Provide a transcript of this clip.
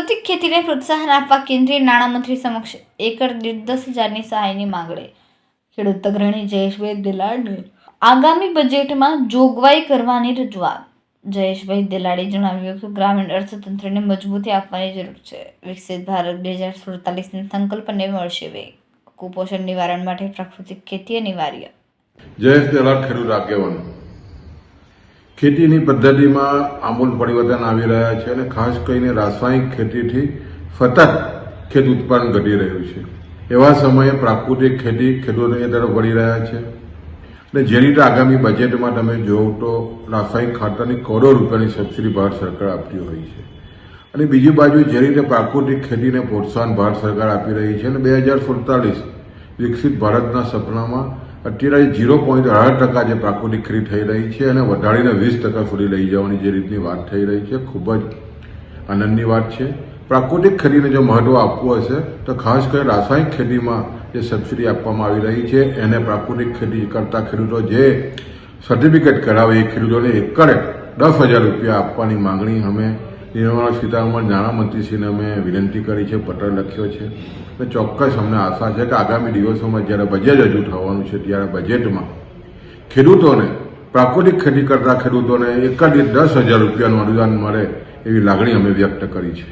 પ્રાકૃતિક ખેતીને પ્રોત્સાહન આપવા કેન્દ્રીય નાણામંત્રી સમક્ષ એકર દીઠ 10,000ની સહાયની માંગણી. ખેડૂત અગ્રણી જયેશભાઈ દેલાડની આગામી બજેટમાં જોગવાઈ કરવાની રજૂઆત. જયેશભાઈ દેલાડે જણાવ્યું કે ગ્રામીણ અર્થતંત્રને મજબૂતી આપવાની જરૂર છે. વિકસિત ભારત 2047ના સંકલ્પને મળશે વેગ. કુપોષણ નિવારણ માટે પ્રાકૃતિક ખેતી અનિવાર્ય. જયેશ દેલાડ, ખેડૂત આગેવાન. ખેતીની પદ્ધતિમાં આમૂલ પરિવર્તન આવી રહ્યા છે અને ખાસ કરીને રાસાયણિક ખેતીથી સતત ખેત ઉત્પાદન ઘટી રહ્યું છે. એવા સમયે પ્રાકૃતિક ખેતી ખેડૂતોની તરફ વળી રહ્યા છે અને જે રીતે આગામી બજેટમાં તમે જોવો તો રાસાયણિક ખાતરની કરોડો રૂપિયાની સબસિડી ભારત સરકાર આપતી હોય છે અને બીજી બાજુ જે રીતે પ્રાકૃતિક ખેતીને પ્રોત્સાહન ભારત સરકાર આપી રહી છે અને 2047 વિકસિત ભારતના સપનામાં અત્યારે 0.8% જે પ્રાકૃતિક ખેતી થઈ રહી છે અને વધારીને 20% સુધી લઈ જવાની જે રીતની વાત થઈ રહી છે, ખૂબ જ આનંદની વાત છે. પ્રાકૃતિક ખેતીને જો મહત્વ આપવું હશે તો ખાસ કરીને રાસાયણિક ખેતીમાં જે સબસિડી આપવામાં આવી રહી છે એને પ્રાકૃતિક ખેતી કરતા ખેડૂતો જે સર્ટિફિકેટ કરાવે એ ખેડૂતોને એકરે 10,000 રૂપિયા આપવાની માંગણી અમે નિર્મલા સીતારામન નાણામંત્રીશ્રીને અમે વિનંતી કરી છે, પત્ર લખ્યો છે અને ચોક્કસ અમને આશા છે કે આગામી દિવસોમાં જ્યારે બજેટ રજૂ થવાનું છે ત્યારે બજેટમાં ખેડૂતોને પ્રાકૃતિક ખેતી કરતા ખેડૂતોને એકર દીઠ 10,000 રૂપિયાનું અનુદાન મળે એવી લાગણી અમે વ્યક્ત કરી છે.